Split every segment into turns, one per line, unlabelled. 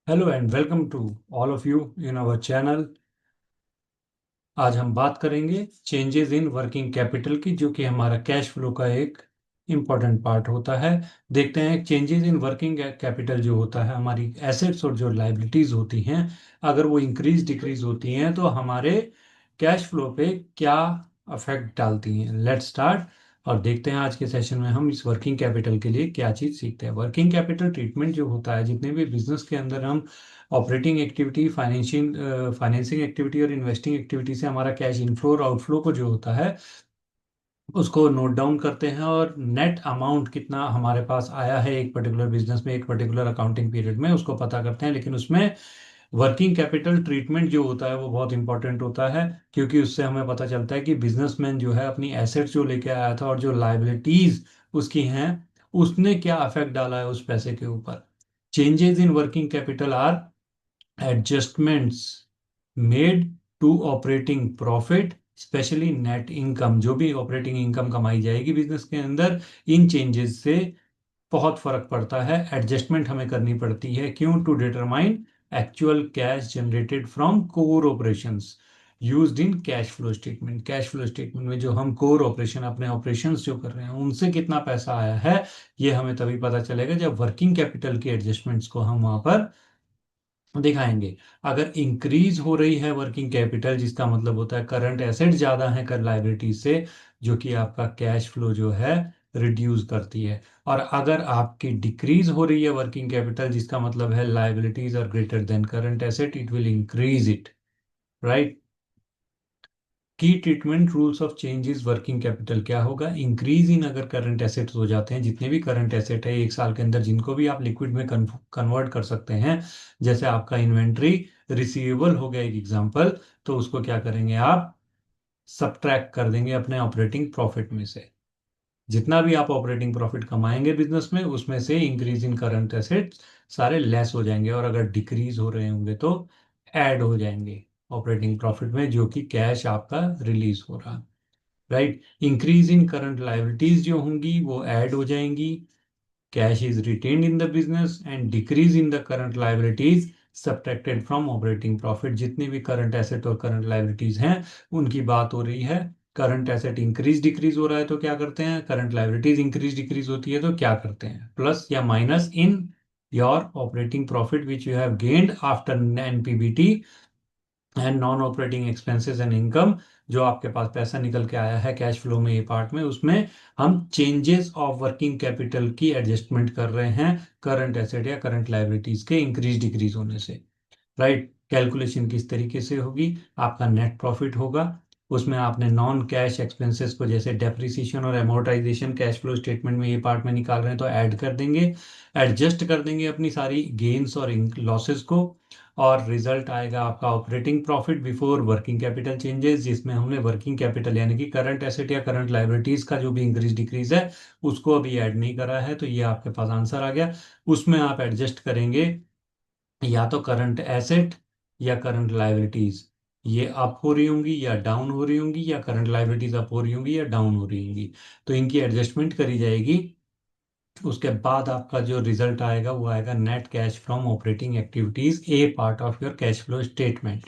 Hello and welcome to all of you in our channel. आज हम बात करेंगे चेंजेस इन वर्किंग कैपिटल की, जो कि हमारा कैश फ्लो का एक इम्पॉर्टेंट पार्ट होता है। देखते हैं चेंजेस इन वर्किंग कैपिटल जो होता है, हमारी एसेट्स और जो लाइबिलिटीज होती हैं, अगर वो इंक्रीज डिक्रीज होती हैं तो हमारे कैश फ्लो पे क्या अफेक्ट डालती हैं। लेट्स स्टार्ट और देखते हैं आज के सेशन में हम इस वर्किंग कैपिटल के लिए क्या चीज़ सीखते हैं। वर्किंग कैपिटल ट्रीटमेंट जो होता है, जितने भी बिजनेस के अंदर हम ऑपरेटिंग एक्टिविटी, फाइनेंसिंग एक्टिविटी और इन्वेस्टिंग एक्टिविटी से हमारा कैश इनफ्लो और आउटफ्लो को जो होता है उसको नोट डाउन करते हैं, और नेट अमाउंट कितना हमारे पास आया है एक पर्टिकुलर बिजनेस में एक पर्टिकुलर अकाउंटिंग पीरियड में उसको पता करते हैं। लेकिन उसमें वर्किंग कैपिटल ट्रीटमेंट जो होता है वो बहुत इंपॉर्टेंट होता है, क्योंकि उससे हमें पता चलता है कि बिजनेसमैन जो है अपनी एसेट्स जो लेके आया था और जो लाइबिलिटीज उसकी हैं, उसने क्या अफेक्ट डाला है उस पैसे के ऊपर। Changes in working capital are adjustments made to operating profit, specially net income. जो भी ऑपरेटिंग इनकम कमाई जाएगी बिजनेस के अंदर, इन चेंजेस से बहुत फर्क पड़ता है। एडजस्टमेंट हमें करनी पड़ती है, क्यों? To determine actual cash generated from core operations used in cash flow statement. Cash flow statement में जो हम कोर ऑपरेशन, अपने ऑपरेशंस जो कर रहे हैं, उनसे कितना पैसा आया है, ये हमें तभी पता चलेगा जब वर्किंग कैपिटल की एडजस्टमेंट्स को हम वहां पर दिखाएंगे। अगर इंक्रीज हो रही है वर्किंग कैपिटल, जिसका मतलब होता है करंट एसेट ज्यादा है कर लाइबिलिटीज से, जो कि आपका कैश फ्लो जो है रिड्यूस करती है। और अगर आपकी डिक्रीज हो रही है वर्किंग कैपिटल, जिसका मतलब है liabilities are greater than current asset, it will increase it, right. की treatment rules of changes working capital क्या होगा? इंक्रीज इन अगर करंट एसेट्स हो जाते हैं, जितने भी करंट एसेट है एक साल के अंदर जिनको भी आप लिक्विड में कन्वर्ट कर सकते हैं, जैसे आपका इन्वेंट्री रिसीवेबल हो गया एक एग्जांपल, तो उसको क्या करेंगे आप? सब्ट्रैक्ट कर देंगे अपने ऑपरेटिंग प्रॉफिट में से। जितना भी आप ऑपरेटिंग प्रॉफिट कमाएंगे बिजनेस में, उसमें से इंक्रीज इन करंट एसेट्स सारे लेस हो जाएंगे, और अगर डिक्रीज हो रहे होंगे तो ऐड हो जाएंगे ऑपरेटिंग प्रॉफिट में, जो कि कैश आपका रिलीज हो रहा, right. Increase in current liabilities जो होंगी वो ऐड हो जाएंगी, cash is retained in the business, and decrease in the current liabilities subtracted from operating profit. जितने भी करंट एसेट और करंट लाइबिलिटीज हैं उनकी बात हो रही है। करंट एसेट इंक्रीज डिक्रीज हो रहा है तो क्या करते हैं, करंट लाइबिलिटीज इंक्रीज डिक्रीज होती है तो क्या करते हैं, प्लस या minus in your operating profit which you have gained after NPBT and non operating expenses and income. जो आपके पास पैसा निकल के आया है कैश फ्लो में, ये पार्ट में, उसमें हम चेंजेस ऑफ वर्किंग कैपिटल की एडजस्टमेंट कर रहे हैं करंट एसेट या करंट लाइबिलिटीज के इंक्रीज डिक्रीज होने से, राइट। कैलकुलेशन किस तरीके से होगी? आपका नेट प्रॉफिट होगा, उसमें आपने नॉन कैश एक्सपेंसेस को, जैसे डेप्रिसिएशन और एमोर्टाइजेशन, कैश फ्लो स्टेटमेंट में ये पार्ट में निकाल रहे हैं तो ऐड कर देंगे, एडजस्ट कर देंगे अपनी सारी गेन्स और लॉसेस को, और रिजल्ट आएगा आपका operating profit before working capital changes, जिसमें हमने वर्किंग कैपिटल यानी कि करंट एसेट या करंट लाइबिलिटीज का जो भी इंक्रीज डिक्रीज है उसको अभी ऐड नहीं करा है, तो ये आपके पास आंसर आ गया। उसमें आप एडजस्ट करेंगे या तो करंट एसेट या करंट लाइबिलिटीज, ये अप हो रही होंगी या डाउन हो रही होंगी, या करंट लाइबिलिटीज अप हो रही होंगी या डाउन हो रही होंगी, तो इनकी एडजस्टमेंट करी जाएगी। उसके बाद आपका जो रिजल्ट आएगा वो आएगा net cash from operating activities, A part of your cash flow statement,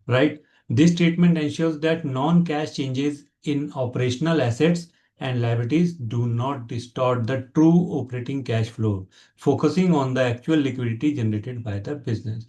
right. This statement ensures that non-cash changes in operational assets and liabilities do not distort the true operating cash flow, focusing on the actual liquidity generated by the business।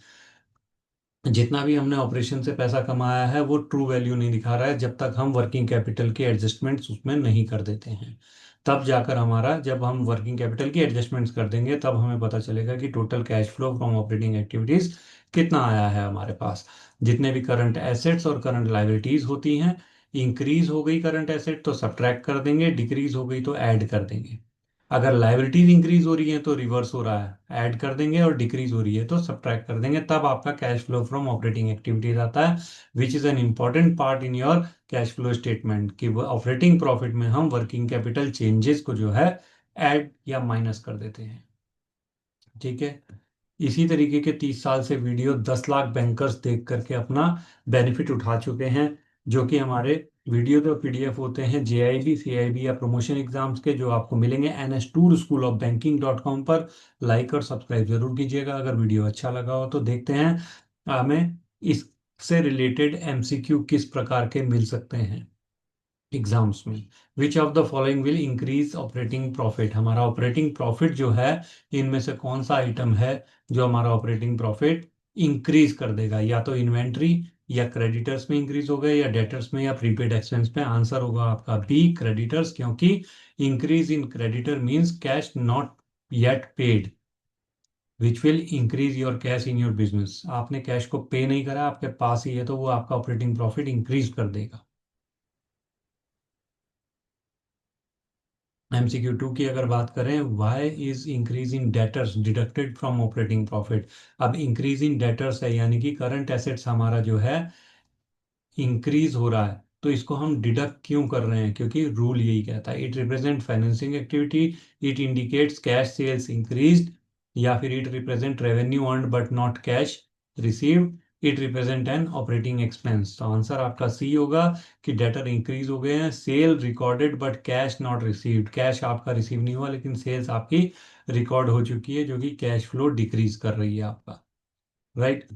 जितना भी हमने operation से पैसा कमाया है वो true value नहीं दिखा रहा है, जब तक हम वर्किंग कैपिटल के एडजस्टमेंट्स उसमें नहीं कर देते हैं। तब जाकर हमारा, जब हम वर्किंग कैपिटल की एडजस्टमेंट्स कर देंगे, तब हमें पता चलेगा कि total cash flow from operating activities कितना आया है हमारे पास। जितने भी करंट एसेट्स और करंट लाइबिलिटीज होती हैं, इंक्रीज हो गई करंट एसेट तो सब्ट्रैक्ट कर देंगे, डिक्रीज हो गई तो ऐड कर देंगे। अगर लाइबिलिटीज इंक्रीज हो रही है तो रिवर्स हो रहा है, ऐड कर देंगे, और डिक्रीज हो रही है तो सब्ट्रैक्ट कर देंगे, तब आपका cash flow from operating activities आता है, which is an important part in your cash flow statement, कि ऑपरेटिंग प्रॉफिट में हम वर्किंग कैपिटल चेंजेस को जो है ऐड या माइनस कर देते हैं, ठीक है। इसी तरीके के 30 साल से वीडियो 10 लाख बैंकर्स देख करके अपना बेनिफिट उठा चुके हैं, जो कि हमारे वीडियो तो पीडीएफ होते हैं जेआईबी सीआईबी या प्रमोशन एग्जाम्स के, जो आपको मिलेंगे NS2schoolofbanking.com पर। लाइक और सब्सक्राइब जरूर कीजिएगा अगर वीडियो अच्छा लगा हो तो। देखते हैं हमें इससे रिलेटेड एमसीक्यू किस प्रकार के मिल सकते हैं एग्जाम्स में। विच of the following will increase operating profit, हमारा ऑपरेटिंग प्रॉफिट जो है इनमें से कौन सा आइटम है जो हमारा ऑपरेटिंग प्रॉफिट इंक्रीज कर देगा? या तो इन्वेंट्री, या क्रेडिटर्स में इंक्रीज होगा, या डेटर्स में, या प्रीपेड एक्सपेंस में। आंसर होगा आपका बी, क्रेडिटर्स, क्योंकि increase in creditor means cash not yet paid which will increase your cash in your business. आपने कैश को पे नहीं करा, आपके पास ही है, तो वो आपका ऑपरेटिंग प्रॉफिट इंक्रीज कर देगा। MCQ 2 की अगर बात करें, why is increase in debtors deducted from operating profit. अब इंक्रीज इन डेटर्स है, यानी कि करंट एसेट्स हमारा जो है इंक्रीज हो रहा है, तो इसको हम डिडक्ट क्यों कर रहे हैं? क्योंकि रूल यही कहता है, it represent financing activity, it indicates cash sales increased, या फिर it represent revenue earned but not cash received, it represent an operating expense. तो आंसर आपका सी होगा कि डेटर इंक्रीज हो गए हैं, sale recorded but cash not received. Cash आपका रिसीव नहीं हुआ लेकिन सेल्स आपकी रिकॉर्ड हो चुकी है, जो कि कैश फ्लो डिक्रीज कर रही है आपका। राइट।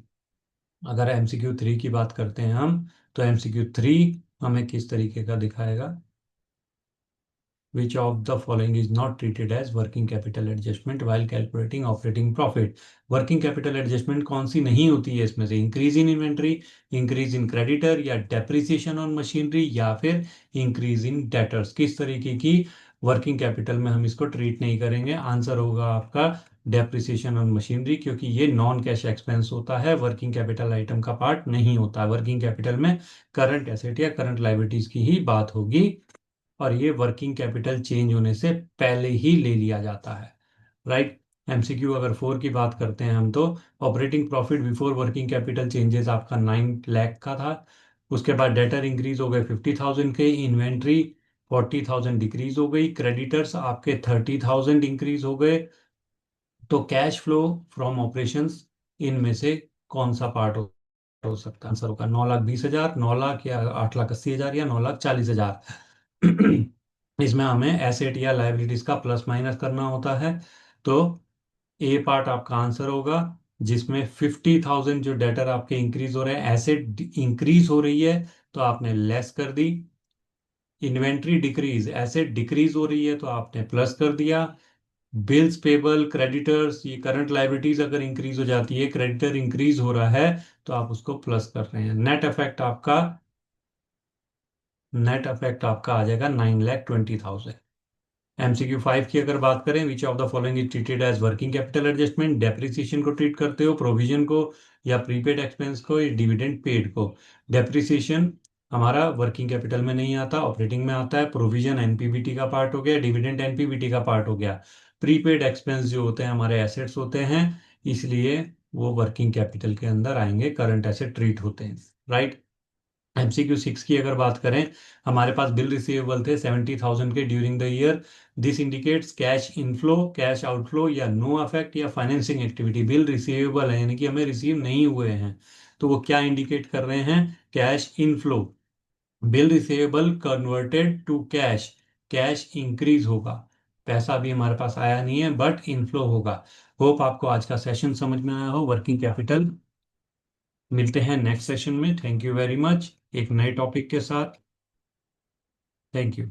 अगर MCQ 3 की बात करते हैं हम, तो MCQ 3 हमें किस तरीके का दिखाएगा? Which of the following is not treated as working capital adjustment while calculating operating profit? Working capital adjustment कौन सी नहीं होती है इसमें से? Increase in inventory, increase in creditor, या डेप्रिसिएशन ऑन मशीनरी, या फिर इंक्रीज इन डेटर्स। किस तरीके की वर्किंग कैपिटल में हम इसको ट्रीट नहीं करेंगे? आंसर होगा आपका डेप्रिसिएशन ऑन मशीनरी, क्योंकि ये नॉन कैश एक्सपेंस होता है, वर्किंग कैपिटल आइटम का पार्ट नहीं होता। वर्किंग कैपिटल में करंट एसेट या करंट लायबिलिटीज की ही बात होगी, और ये वर्किंग कैपिटल चेंज होने से पहले ही ले लिया जाता है। राइट। MCQ 4 की बात करते हैं हम, तो operating profit before working capital changes आपका 9 लाख का था। उसके बाद डेटर इंक्रीज हो गए 50,000 के, इन्वेंट्री 40,000 डिक्रीज हो गई, क्रेडिटर्स आपके 30,000 इंक्रीज हो गए। तो कैश फ्लो फ्रॉम ऑपरेशंस इनमें से कौन सा पार्ट हो सकता है? आंसर होगा 9,20,000, 9 लाख, या 8,80,000, या 9,40,000। इसमें हमें एसेट या लाइबिलिटीज का प्लस माइनस करना होता है। तो ए पार्ट आपका आंसर होगा, जिसमें 50,000 जो डेटर आपके इंक्रीज हो रहे हैं, एसेट इंक्रीज हो रही है तो आपने लेस कर दी। इन्वेंट्री डिक्रीज, एसेट डिक्रीज हो रही है तो आपने प्लस कर दिया। बिल्स पेबल, क्रेडिटर्स, ये करंट लाइबिलिटीज अगर इंक्रीज हो जाती है, क्रेडिटर इंक्रीज हो रहा है, तो आप उसको प्लस कर रहे हैं। नेट इफेक्ट आपका आ जाएगा 9,20,000। MCQ 5 की अगर बात करें, which of the following is treated as working capital adjustment? Depreciation को ट्रीट करते हो, प्रोविजन को, या प्रीपेड एक्सपेंस को, या डिविडेंड पेड को? डेप्रिसिएशन हमारा वर्किंग कैपिटल में नहीं आता, ऑपरेटिंग में आता है। प्रोविजन NPBT का पार्ट हो गया, डिविडेंड NPBT का पार्ट हो गया। प्रीपेड एक्सपेंस जो होते हैं हमारे एसेट्स होते हैं, इसलिए वो वर्किंग कैपिटल के अंदर आएंगे, करंट एसेट ट्रीट होते हैं। राइट। MCQ 6 की अगर बात करें, हमारे पास बिल रिसीवेबल थे 70,000 के during the year. This indicates cash inflow, cash outflow, या नो अफेक्ट, या फाइनेंसिंग एक्टिविटी। बिल रिसीवेबल है यानी कि हमें रिसीव नहीं हुए हैं, तो वो क्या इंडिकेट कर रहे हैं? Cash inflow. Bill receivable converted to cash, cash increase होगा। पैसा भी हमारे पास आया नहीं है बट इनफ्लो होगा। होप आपको आज का सेशन समझ में आया हो वर्किंग कैपिटल। मिलते हैं नेक्स्ट सेशन में। थैंक यू वेरी मच, एक नए टॉपिक के साथ। Thank you.